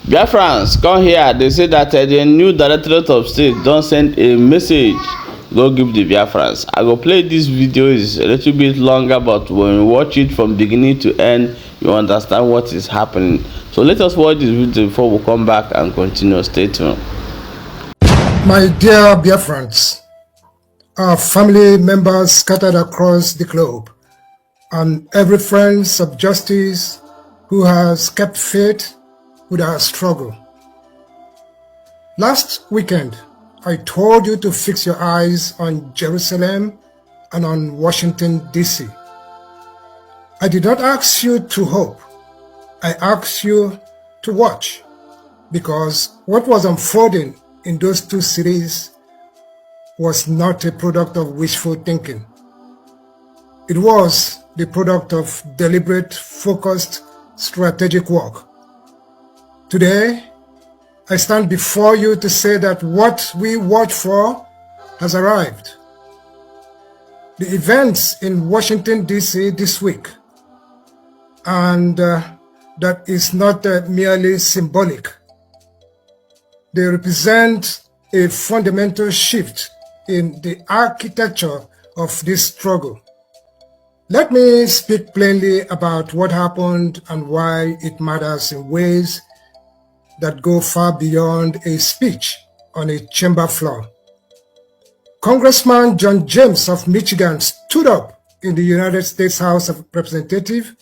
Biafrans come here. They say that the new Directorate of State don't send a message. Go give the Biafrans. I go play this video. Is a little bit longer, but when you watch it from beginning to end, you understand what is happening. So let us watch this video before we come back and continue. Stay tuned. My dear Biafrans, our family members scattered across the globe, and every friend of justice who has kept faith with our struggle. Last weekend, I told you to fix your eyes on Jerusalem and on Washington, D.C. I did not ask you to hope. I asked you to watch, because what was unfolding in those two cities was not a product of wishful thinking. It was the product of deliberate, focused, strategic work. Today, I stand before you to say that what we watched for has arrived. The events in Washington, D.C. this week, and that is not merely symbolic. They represent a fundamental shift in the architecture of this struggle. Let me speak plainly about what happened and why it matters in ways that go far beyond a speech on a chamber floor. Congressman John James of Michigan stood up in the United States House of Representatives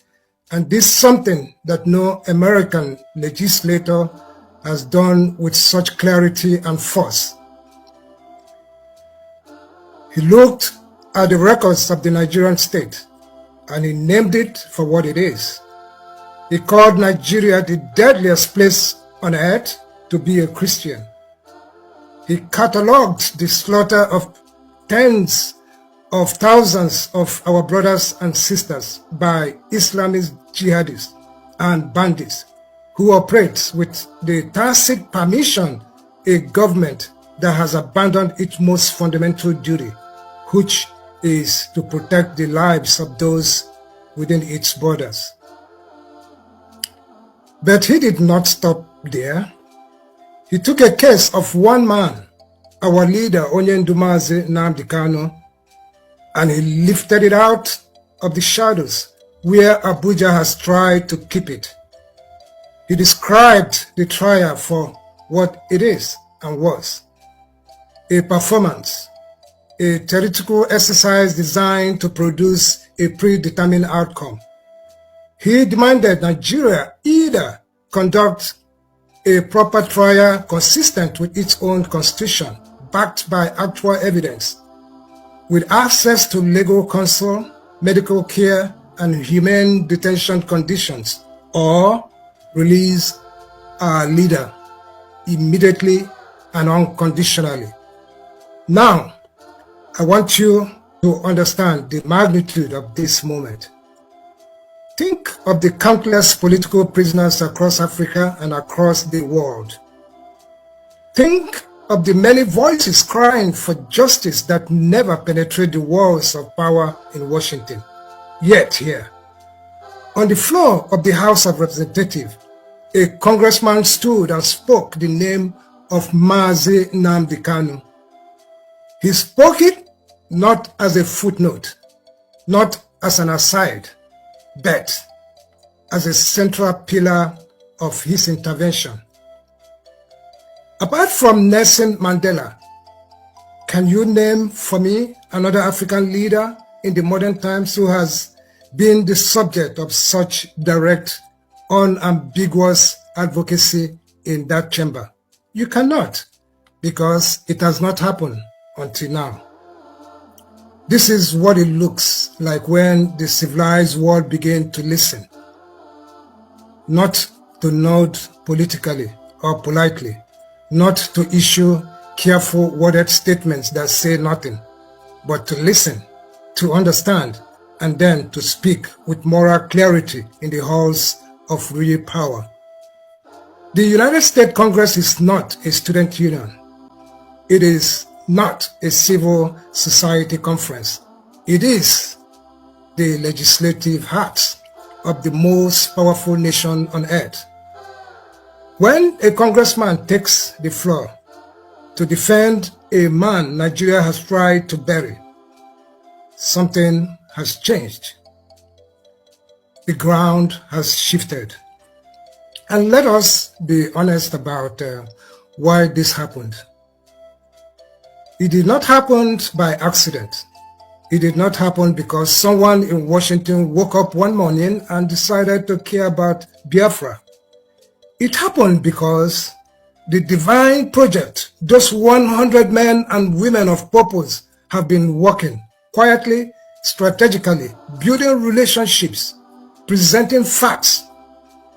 and did something that no American legislator has done with such clarity and force. He looked at the records of the Nigerian state and he named it for what it is. He called Nigeria the deadliest place on earth to be a Christian. He catalogued the slaughter of tens of thousands of our brothers and sisters by Islamist jihadists and bandits who operate with the tacit permission of a government that has abandoned its most fundamental duty, which is to protect the lives of those within its borders. But he did not stop there. He took a case of one man, our leader Mazi Nnamdi Kanu, and he lifted it out of the shadows where Abuja has tried to keep it. He described the trial for what it is and was: a performance, a theoretical exercise designed to produce a predetermined outcome. He demanded Nigeria either conduct a proper trial consistent with its own constitution, backed by actual evidence, with access to legal counsel, medical care, and humane detention conditions, or release our leader immediately and unconditionally. Now, I want you to understand the magnitude of this moment. Think of the countless political prisoners across Africa and across the world. Think of the many voices crying for justice that never penetrate the walls of power in Washington. Yet here, on the floor of the House of Representatives, a congressman stood and spoke the name of Mazi Nnamdi Kanu. He spoke it not as a footnote, not as an aside, but as a central pillar of his intervention. Apart from Nelson Mandela, can you name for me another African leader in the modern times who has been the subject of such direct, unambiguous advocacy in that chamber? You cannot, because it has not happened until now. This is what it looks like when the civilized world began to listen, not to nod politically or politely, not to issue careful worded statements that say nothing, but to listen, to understand, and then to speak with moral clarity in the halls of real power. The United States Congress is not a student union. It is not a civil society conference. It is the legislative heart of the most powerful nation on earth. When a congressman takes the floor to defend a man Nigeria has tried to bury, something has changed. The ground has shifted. And let us be honest about why this happened. It did not happen by accident. It did not happen because someone in Washington woke up one morning and decided to care about Biafra. It happened because the divine project, those 100 men and women of purpose have been working quietly, strategically, building relationships, presenting facts,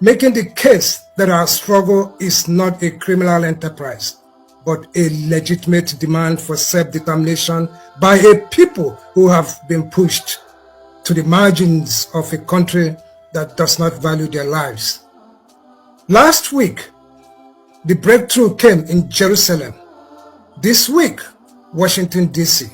making the case that our struggle is not a criminal enterprise, but a legitimate demand for self-determination by a people who have been pushed to the margins of a country that does not value their lives. Last week, the breakthrough came in Jerusalem. This week, Washington, D.C.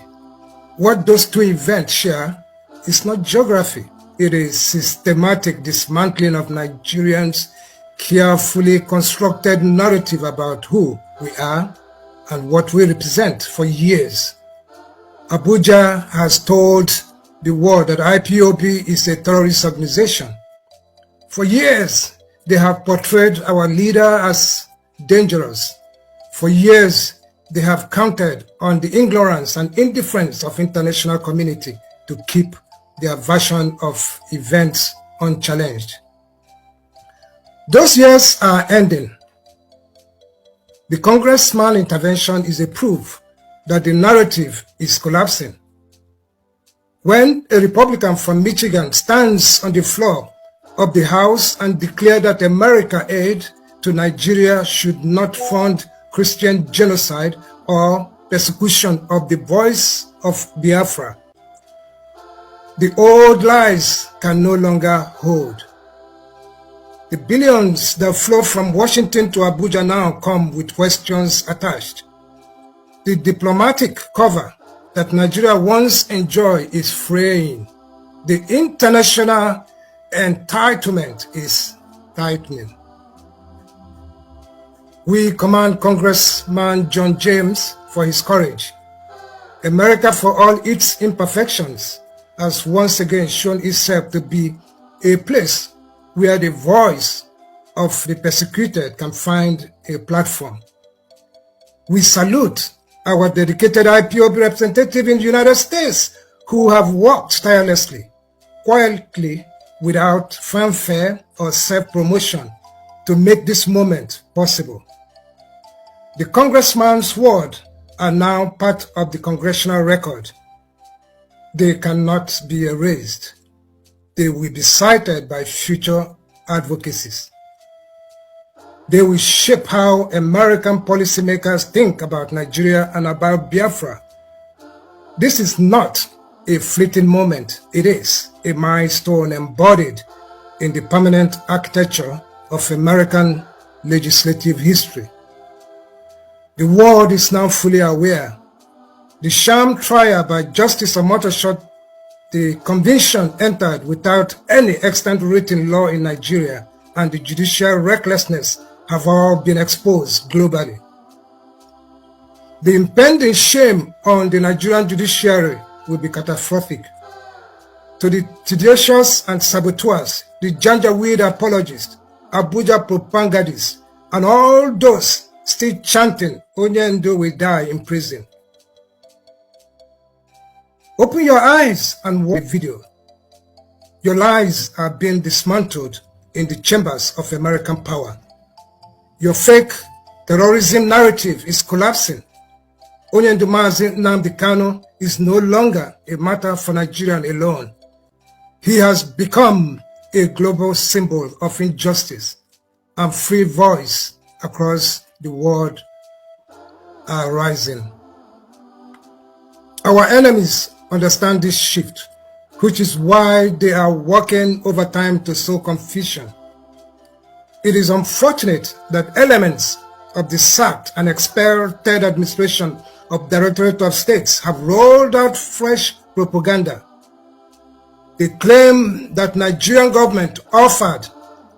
What those two events share is not geography. It is systematic dismantling of Nigerians' carefully constructed narrative about who we are and what we represent for years. Abuja has told the world that IPOB is a terrorist organization. For years, they have portrayed our leader as dangerous. For years, they have counted on the ignorance and indifference of international community to keep their version of events unchallenged. Those years are ending. The congressman intervention is a proof that the narrative is collapsing. When a Republican from Michigan stands on the floor of the House and declares that American aid to Nigeria should not fund Christian genocide or persecution of the voice of Biafra, the old lies can no longer hold. The billions that flow from Washington to Abuja now come with questions attached. The diplomatic cover that Nigeria once enjoyed is fraying. The international entitlement is tightening. We commend Congressman John James for his courage. America, for all its imperfections, has once again shown itself to be a place where the voice of the persecuted can find a platform. We salute our dedicated IPOB representative in the United States who have worked tirelessly, quietly, without fanfare or self-promotion to make this moment possible. The congressman's words are now part of the congressional record. They cannot be erased. They will be cited by future advocacies. They will shape how American policymakers think about Nigeria and about Biafra. This is not a fleeting moment. It is a milestone embodied in the permanent architecture of American legislative history. The world is now fully aware. The sham trial by Justice Omotoso, the conviction entered without any extant written law in Nigeria, and the judicial recklessness have all been exposed globally. The impending shame on the Nigerian judiciary will be catastrophic. To the tedious and saboteurs, the Janjaweed apologists, Abuja propagandists, and all those still chanting Onyendo will die in prison. Open your eyes and watch the video. Your lies are being dismantled in the chambers of American power. Your fake terrorism narrative is collapsing. Onyendo Nnamdi Kanu is no longer a matter for Nigerians alone. He has become a global symbol of injustice, and free voice across the world are rising. Our enemies understand this shift, which is why they are working overtime to sow confusion. It is unfortunate that elements of the sacked and expelled third administration of Directorate of States have rolled out fresh propaganda. They claim that Nigerian government offered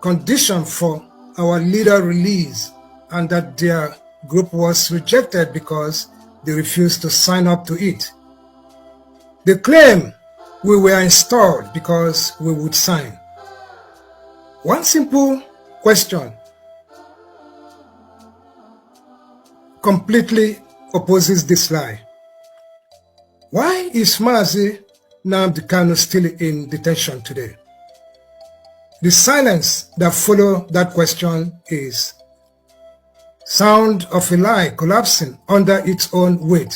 conditions for our leader released and that their group was rejected because they refused to sign up to it. They claim we were installed because we would sign. One simple question completely opposes this lie. Why is Mazi Nnamdi Kanu still in detention today? The silence that follows that question is sound of a lie collapsing under its own weight.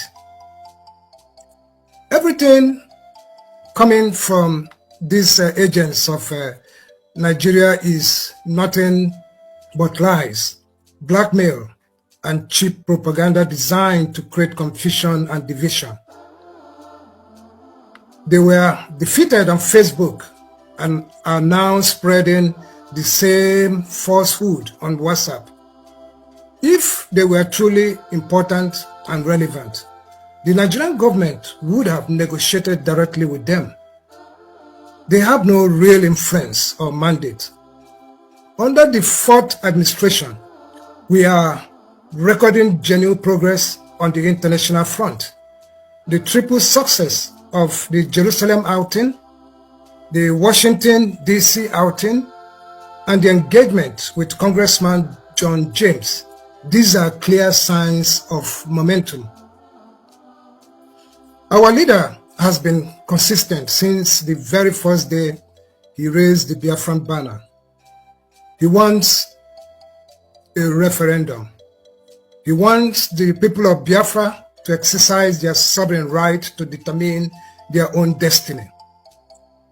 Everything coming from these agents of Nigeria is nothing but lies, blackmail, and cheap propaganda designed to create confusion and division. They were defeated on Facebook and are now spreading the same falsehood on WhatsApp. If they were truly important and relevant, the Nigerian government would have negotiated directly with them. They have no real influence or mandate. Under the fourth administration, we are recording genuine progress on the international front. The triple success of the Jerusalem outing, the Washington, D.C. outing, and the engagement with Congressman John James. These are clear signs of momentum. Our leader has been consistent since the very first day he raised the Biafran banner. He wants a referendum. He wants the people of Biafra to exercise their sovereign right to determine their own destiny.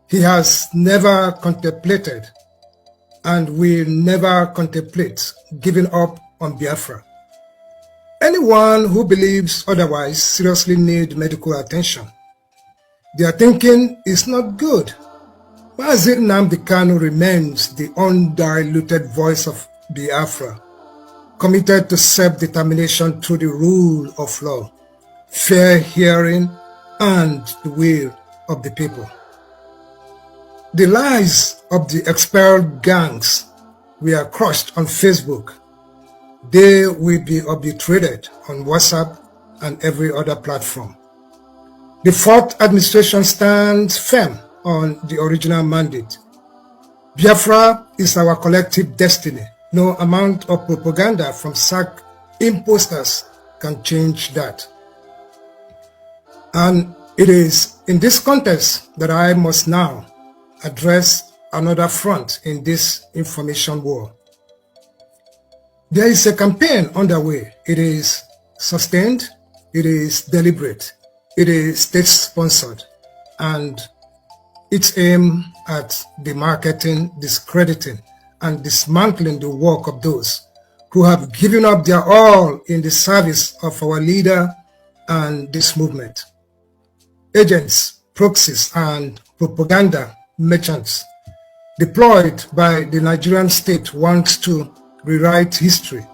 He has never contemplated and will never contemplate giving up on Biafra. Anyone who believes otherwise seriously needs medical attention. Their thinking is not good. Mazi Nnamdi Kanu remains the undiluted voice of Biafra, committed to self-determination through the rule of law, fair hearing, and the will of the people. The lies of the expelled gangs were crushed on Facebook. They will be obliterated on WhatsApp and every other platform. The fourth administration stands firm on the original mandate. Biafra is our collective destiny. No amount of propaganda from SAC imposters can change that. And it is in this context that I must now address another front in this information war. There is a campaign underway. It is sustained, it is deliberate, it is state-sponsored, and it's aimed at demarketing, discrediting, and dismantling the work of those who have given up their all in the service of our leader and this movement. Agents, proxies, and propaganda merchants deployed by the Nigerian state want to rewrite history.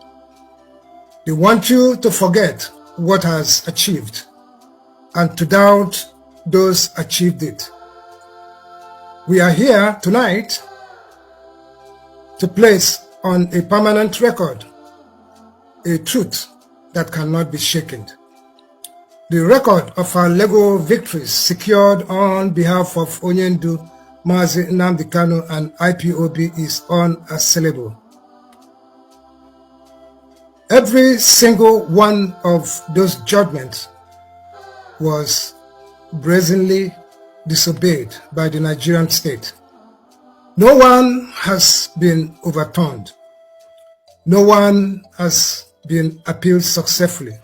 They want you to forget what has achieved and to doubt those achieved it. We are here tonight to place on a permanent record a truth that cannot be shaken. The record of our legal victories secured on behalf of Onyendu, Mazi Nnamdi Kanu, and IPOB is unassailable. Every single one of those judgments was brazenly disobeyed by the Nigerian state. No one has been overturned. No one has been appealed successfully.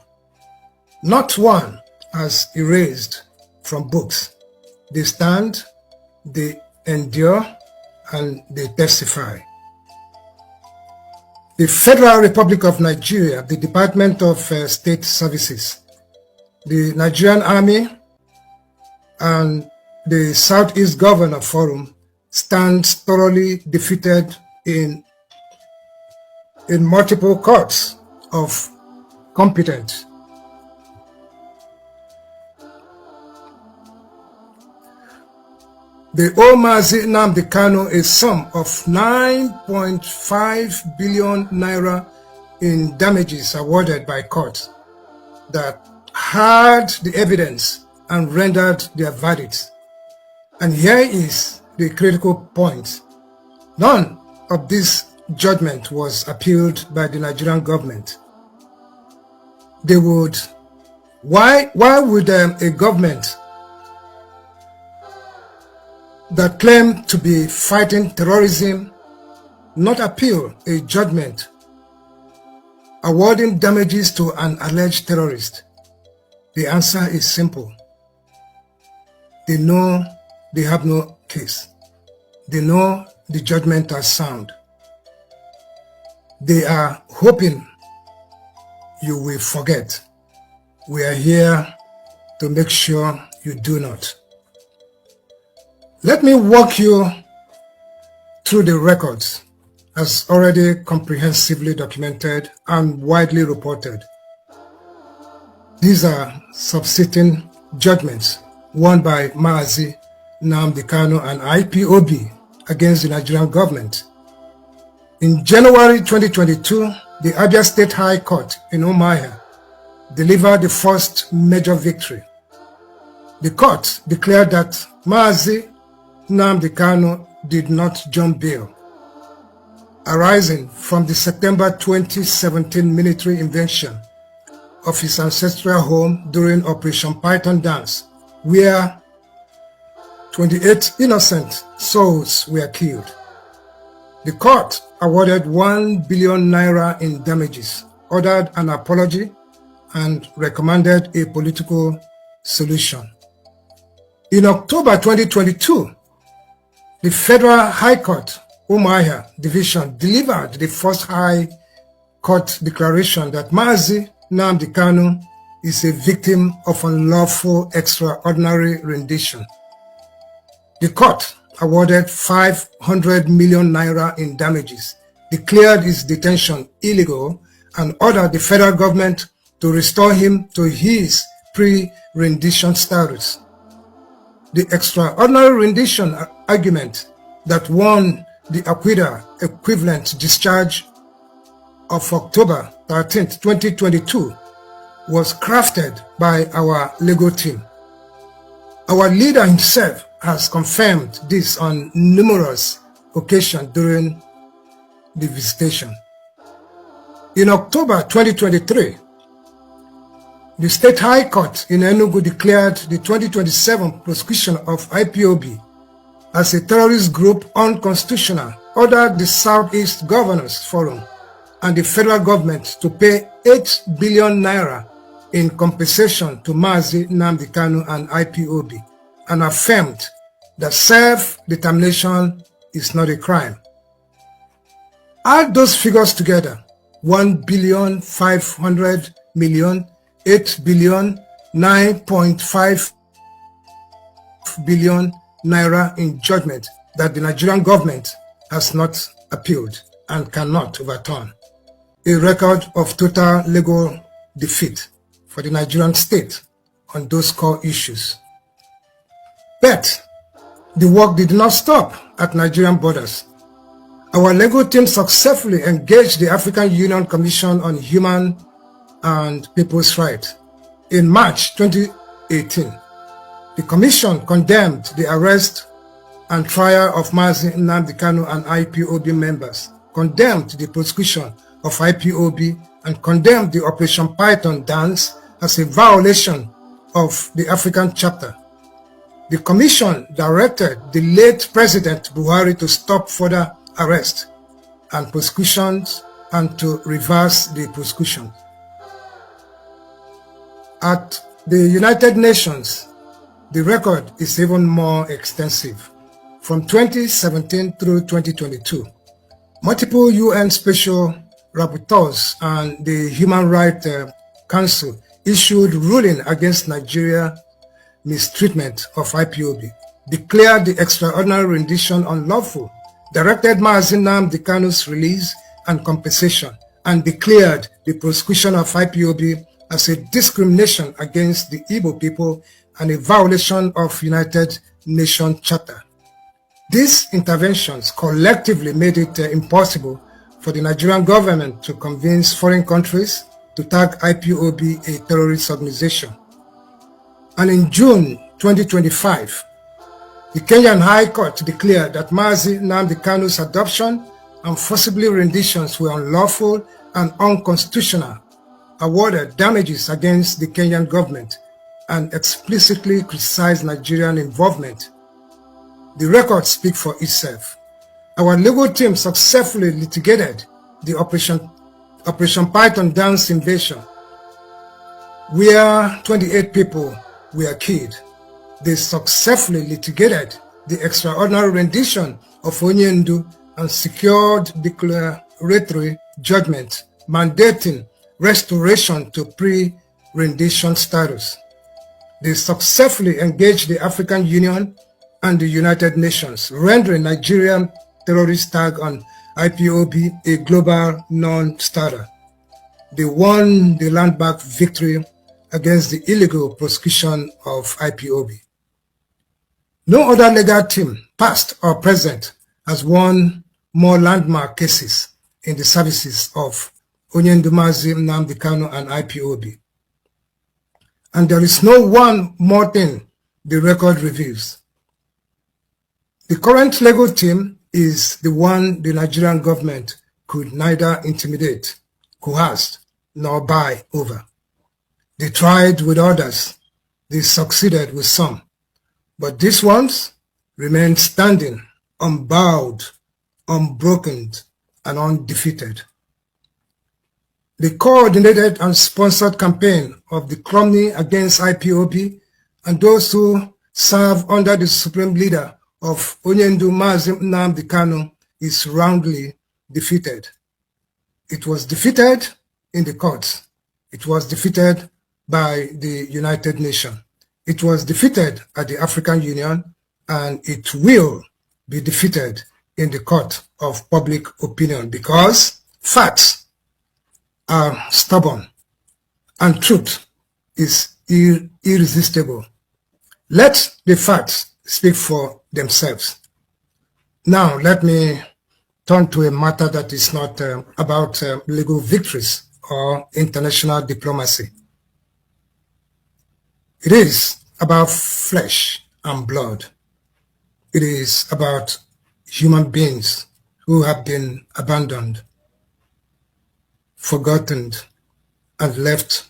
Not one has erased from books. They stand, they endure, and they testify. The Federal Republic of Nigeria, the Department of State Services, the Nigerian Army, and the Southeast Governor Forum stands thoroughly defeated in multiple courts of competence. They owe Mazi Nnamdi Kanu a sum of 9.5 billion naira in damages awarded by court that had the evidence and rendered their verdict. And here is the critical point. None of this judgment was appealed by the Nigerian government. Why would a government that claimed to be fighting terrorism not appeal a judgment awarding damages to an alleged terrorist? The answer is simple. They know they have no case. They know the judgment is sound. They are hoping you will forget. We are here to make sure you do not. Let me walk you through the records as already comprehensively documented and widely reported. These are subsisting judgments won by Mazi Nnamdi Kanu and IPOB against the Nigerian government. In January 2022, the Abia State High Court in Umuahia delivered the first major victory. The court declared that Mazi Nnamdi Kanu did not jump bail, arising from the September 2017 military invasion of his ancestral home during Operation Python Dance, where 28 innocent souls were killed. The court awarded 1 billion naira in damages, ordered an apology, and recommended a political solution. In October 2022, the Federal High Court, Umuahia Division, delivered the first High Court declaration that Mazi Nnamdi Kanu is a victim of unlawful extraordinary rendition. The court awarded 500 million naira in damages, declared his detention illegal, and ordered the federal government to restore him to his pre-rendition status. The extraordinary rendition argument that won the acquittal equivalent discharge of October 13, 2022 was crafted by our legal team. Our leader himself has confirmed this on numerous occasions during the visitation. In October 2023, the State High Court in Enugu declared the 2027 prosecution of IPOB as a terrorist group unconstitutional, ordered the Southeast Governors Forum and the federal government to pay 8 billion naira in compensation to Mazi Nnamdi Kanu and IPOB, and affirmed that self-determination is not a crime. Add those figures together: 1 billion 500 million, 8 billion, 9.5 billion naira in judgment that the Nigerian government has not appealed and cannot overturn. A record of total legal defeat for the Nigerian state on those core issues. But the work did not stop at Nigerian borders. Our legal team successfully engaged the African Union Commission on Human and People's Rights. In March 2018, the Commission condemned the arrest and trial of Mazi Nnamdi Kanu and IPOB members, condemned the prosecution of IPOB, and condemned the Operation Python Dance as a violation of the African chapter. The Commission directed the late President Buhari to stop further arrests and prosecutions and to reverse the prosecution. At the United Nations, the record is even more extensive. From 2017 through 2022, multiple UN special rapporteurs and the Human Rights Council issued ruling against Nigeria's mistreatment of IPOB, declared the extraordinary rendition unlawful, directed Mazi Nnamdi Kanu's release and compensation, and declared the prosecution of IPOB as a discrimination against the Igbo people and a violation of United Nations Charter. These interventions collectively made it impossible for the Nigerian government to convince foreign countries to tag IPOB a terrorist organization. And in June 2025, the Kenyan High Court declared that Mazi Nnamdi Kanu's adoption and forcibly renditions were unlawful and unconstitutional, awarded damages against the Kenyan government, and explicitly criticized Nigerian involvement. The records speak for itself. Our legal team successfully litigated the Operation Python Dance invasion, where 28 people were killed. They successfully litigated the extraordinary rendition of Onyendu and secured declaratory judgment mandating restoration to pre-rendition status. They successfully engaged the African Union and the United Nations, rendering Nigerian terrorist tag on IPOB a global non-starter. They won the landmark victory against the illegal prosecution of IPOB. No other legal team, past or present, has won more landmark cases in the services of Onyendu Mazi Nnamdi Kanu and IPOB. And there is no one more thing the record reveals. The current legal team is the one the Nigerian government could neither intimidate, coerce, nor buy over. They tried with others, they succeeded with some, but these ones remained standing, unbowed, unbroken, and undefeated. The coordinated and sponsored campaign of the Cromney against IPOB and those who serve under the supreme leader of Onyendu Mazi Nnamdi Kanu is roundly defeated. It was defeated in the courts. It was defeated by the United Nations. It was defeated at the African Union, and it will be defeated in the court of public opinion, because facts are stubborn and truth is irresistible. Let the facts speak for themselves. Now let me turn to a matter that is not about legal victories or international diplomacy. It is about flesh and blood. It is about human beings who have been abandoned, forgotten, and left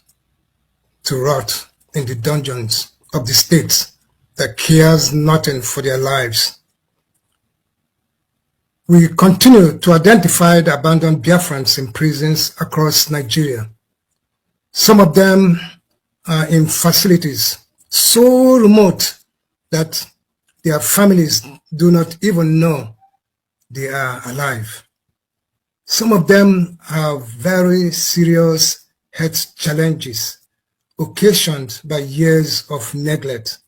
to rot in the dungeons of the state that cares nothing for their lives. We continue to identify the abandoned Biafrans in prisons across Nigeria. Some of them are in facilities so remote that their families do not even know they are alive. Some of them have very serious health challenges occasioned by years of neglect,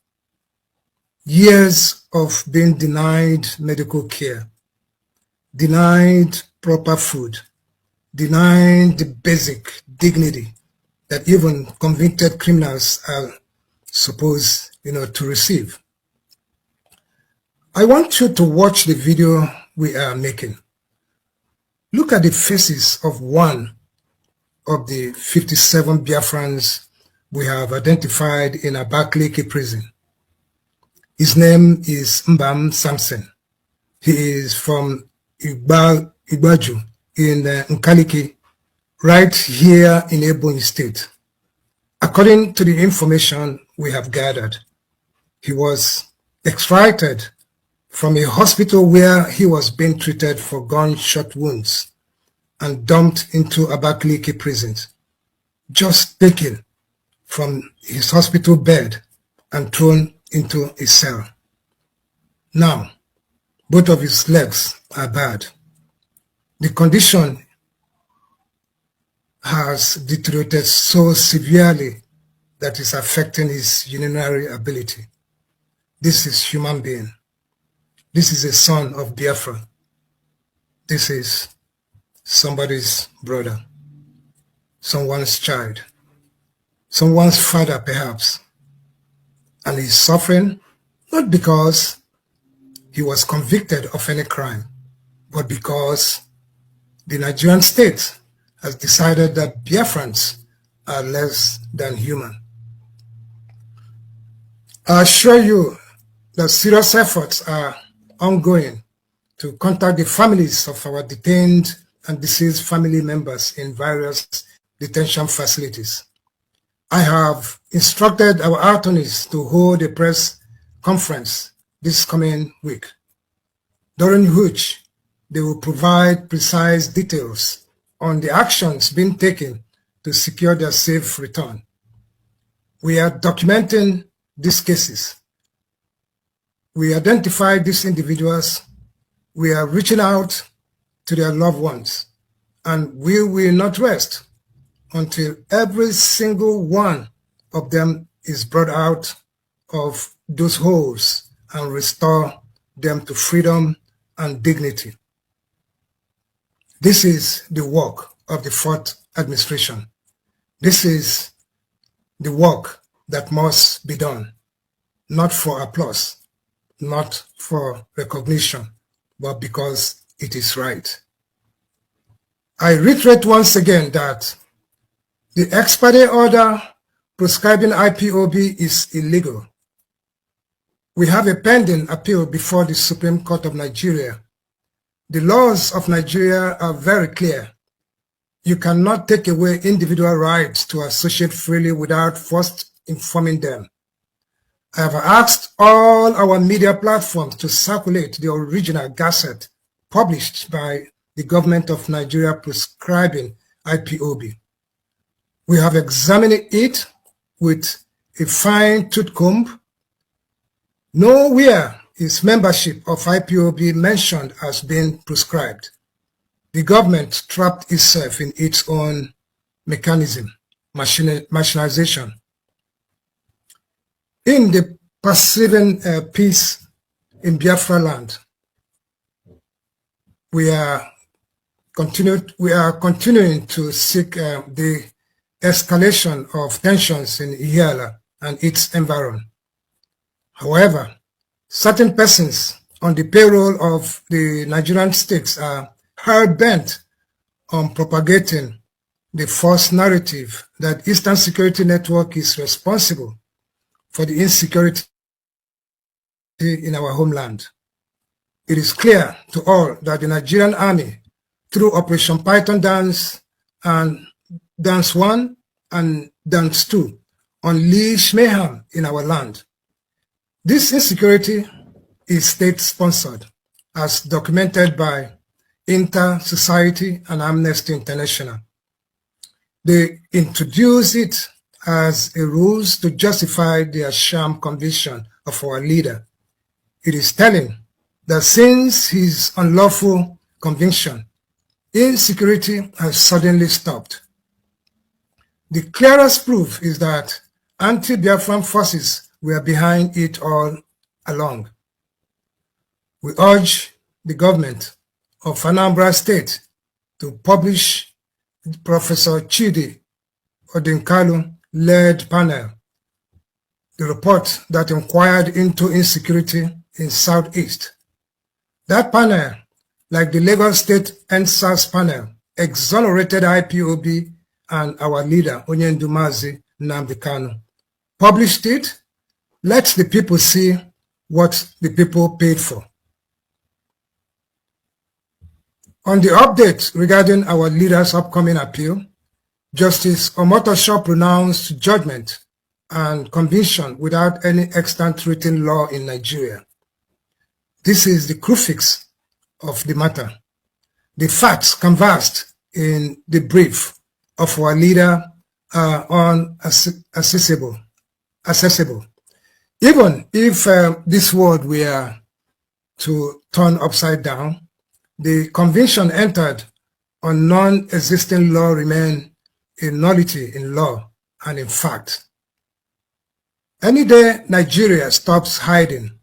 years of being denied medical care, denied proper food, denied the basic dignity that even convicted criminals are supposed, to receive. I want you to watch the video we are making. Look at the faces of one of the 57 Biafrans we have identified in Abakaliki prison. His name is Mbam Samson. He is from Igbaju in Nkaliki, right here in Ebonyi State. According to the information we have gathered, he was extracted from a hospital where he was being treated for gunshot wounds and dumped into Abakaliki prison, just taken from his hospital bed and thrown into a cell. Now, both of his legs are bad. The condition has deteriorated so severely that it's affecting his urinary ability. This is human being. This is a son of Biafra. This is somebody's brother, someone's child, someone's father perhaps. And he's suffering not because he was convicted of any crime, but because the Nigerian state has decided that Biafrans are less than human. I assure you that serious efforts are ongoing to contact the families of our detained and deceased family members in various detention facilities. I have instructed our attorneys to hold a press conference this coming week, during which they will provide precise details on the actions being taken to secure their safe return. We are documenting these cases. We identify these individuals. We are reaching out to their loved ones, and we will not rest until every single one of them is brought out of those holes and restore them to freedom and dignity. This is the work of the fourth administration. This is the work that must be done, not for applause, not for recognition, but because it is right. I reiterate once again that the ex-parte order prescribing IPOB is illegal. We have a pending appeal before the Supreme Court of Nigeria. The laws of Nigeria are very clear. You cannot take away individual rights to associate freely without first informing them. I have asked all our media platforms to circulate the original gazette published by the government of Nigeria prescribing IPOB. We have examined it with a fine-tooth comb. Nowhere is membership of IPOB mentioned as being prescribed. The government trapped itself in its own mechanism, machinization. In the pursuing peace in Biafra land, we are continuing to seek the escalation of tensions in Ihiala and its environment. However, certain persons on the payroll of the Nigerian states are hell-bent on propagating the false narrative that Eastern Security Network is responsible for the insecurity in our homeland. It is clear to all that the Nigerian army, through Operation Python Dance and Dance 1 and Dance 2, unleash mayhem in our land. This insecurity is state-sponsored, as documented by Inter-Society and Amnesty International. They introduce it as a ruse to justify their sham conviction of our leader. It is telling that since his unlawful conviction, insecurity has suddenly stopped. The clearest proof is that anti-Biafran forces were behind it all along. We urge the government of Anambra State to publish Professor Chidi Odinkalu-led panel, the report that inquired into insecurity in Southeast. That panel, like the Lagos State NSAS panel, exonerated IPOB and our leader, Mazi, published it. Let the people see what the people paid for. On the update regarding our leader's upcoming appeal, Justice Omotosho pronounced judgment and conviction without any extant written law in Nigeria. This is the crucifix of the matter. The facts canvassed in the brief of our leader are unaccessible. Even if this world were to turn upside down, the conviction entered on non-existing law remain a nullity in law and in fact. Any day Nigeria stops hiding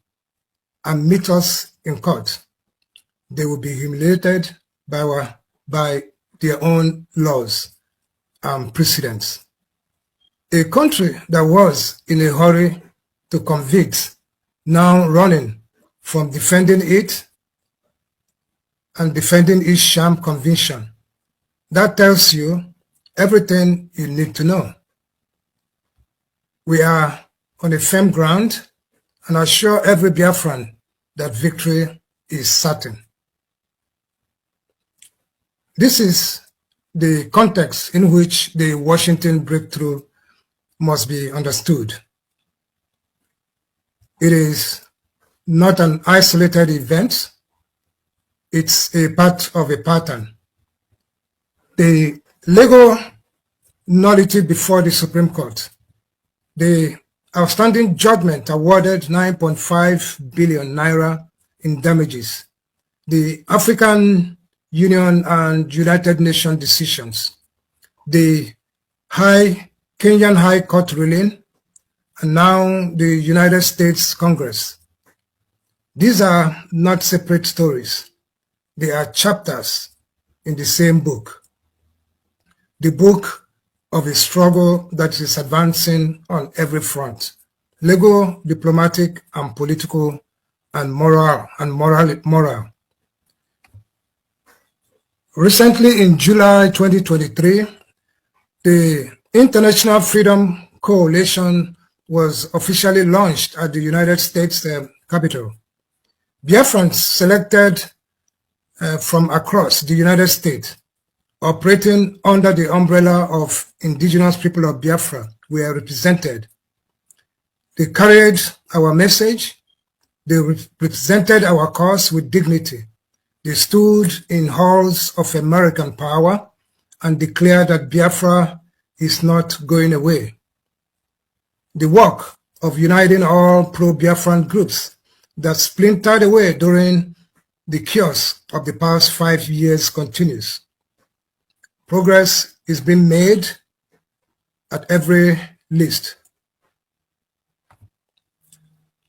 and meets us in court, they will be humiliated by their own laws and precedents. A country that was in a hurry to convict, now running from defending it and defending its sham conviction. That tells you everything you need to know. We are on a firm ground and assure every Biafran that victory is certain. This is the context in which the Washington breakthrough must be understood. It is not an isolated event. It's a part of a pattern. The legal nullity before the Supreme Court, the outstanding judgment awarded 9.5 billion naira in damages, the African Union and United Nations decisions, the Kenyan High Court ruling, and now the United States Congress. These are not separate stories. They are chapters in the same book, the book of a struggle that is advancing on every front, legal, diplomatic, and political, and moral. Recently, in July 2023, the International Freedom Coalition was officially launched at the United States Capitol. Biafrans selected from across the United States, operating under the umbrella of indigenous people of Biafra, were represented. They carried our message. They represented our cause with dignity. They stood in halls of American power and declared that Biafra is not going away. The work of uniting all pro-Biafran groups that splintered away during the chaos of the past 5 years continues. Progress is being made at every list.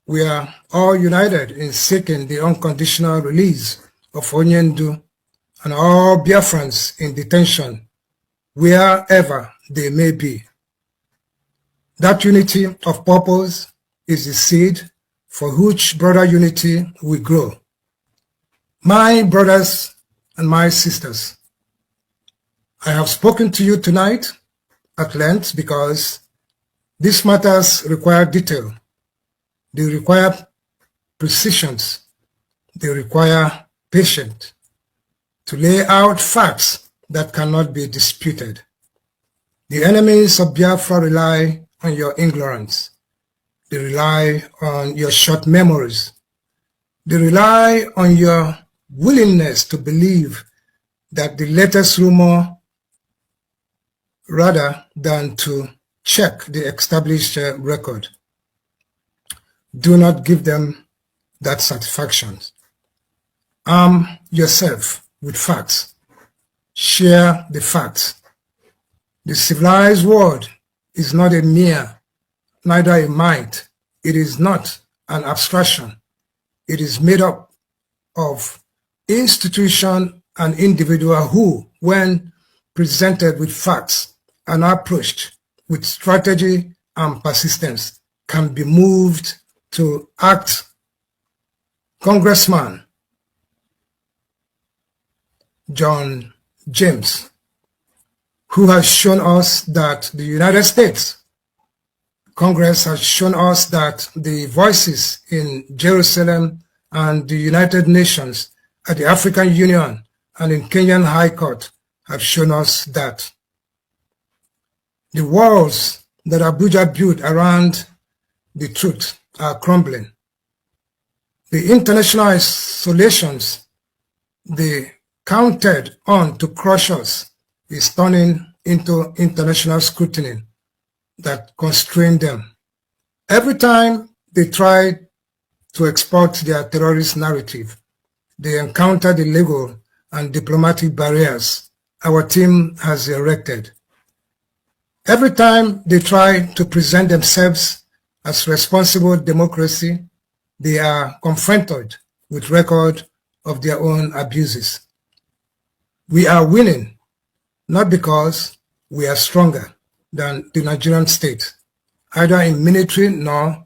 We are all united in seeking the unconditional release of Onyendu and all Biafrans in detention, wherever they may be. That unity of purpose is the seed for which broader unity will grow. My brothers and my sisters, I have spoken to you tonight at length because these matters require detail. They require precisions. They require patience to lay out facts that cannot be disputed. The enemies of Biafra rely on your ignorance. They rely on your short memories. They rely on your willingness to believe that the latest rumor rather than to check the established record. Do not give them that satisfaction. Arm yourself with facts. Share the facts. The civilized world is not a mere, neither a mind. It is not an abstraction. It is made up of institution and individual who, when presented with facts and approached with strategy and persistence, can be moved to act. Congressman John James, who has shown us that the United States Congress has shown us that the voices in Jerusalem and the United Nations, at the African Union and in Kenyan High Court have shown us that the walls that Abuja built around the truth are crumbling. The international isolations they counted on to crush us is turning into international scrutiny that constrain them. Every time they try to export their terrorist narrative, they encounter the legal and diplomatic barriers our team has erected. Every time they try to present themselves as responsible democracy, they are confronted with record of their own abuses. We are winning, not because we are stronger than the Nigerian state, either in military nor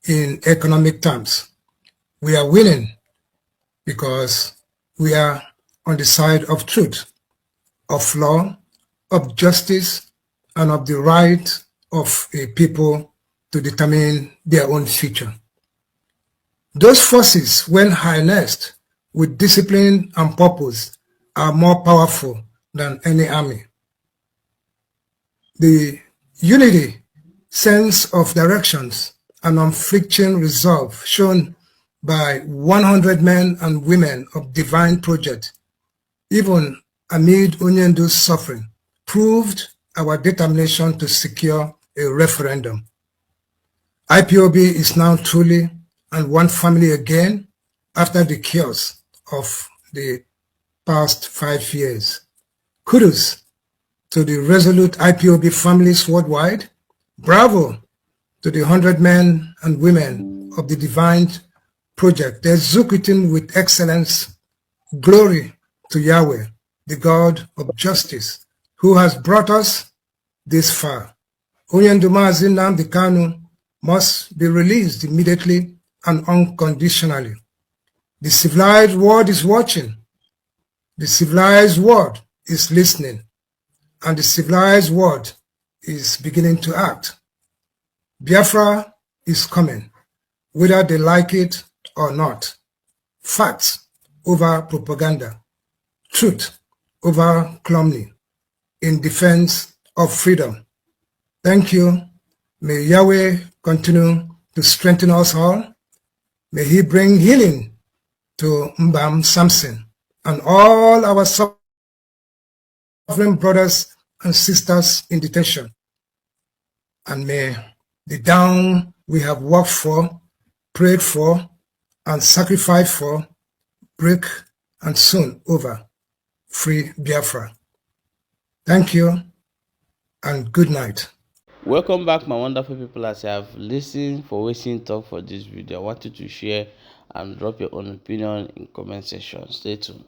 in economic terms. we are winning because we are on the side of truth, of law, of justice, and of the right of a people to determine their own future. Those forces, when harnessed with discipline and purpose, are more powerful than any army. The unity, sense of directions, and unflinching resolve shown by 100 men and women of Divine Project, even amid Onyendu's suffering, proved our determination to secure a referendum. IPOB is now truly and one family again after the chaos of the past 5 years. Kudos to the resolute IPOB families worldwide. Bravo to the 100 men and women of the Divine Project, executing with excellence. Glory to Yahweh, the God of justice, who has brought us this far. Onyendu Mazi Nnamdi Kanu must be released immediately and unconditionally. The civilized world is watching. The civilized world is listening. And the civilized world is beginning to act. Biafra is coming, whether they like it or not. Facts over propaganda. Truth over calumny, in defense of freedom. Thank you. May Yahweh continue to strengthen us all. May He bring healing to Mbam Samson and all our suffering brothers and sisters in detention. And may the down we have worked for, prayed for, and sacrificed for break and soon over. Free Biafra. Thank you and good night. Welcome back, my wonderful people. As you have listened for wasting talk for this video, I want you to share and drop your own opinion in comment section. Stay tuned.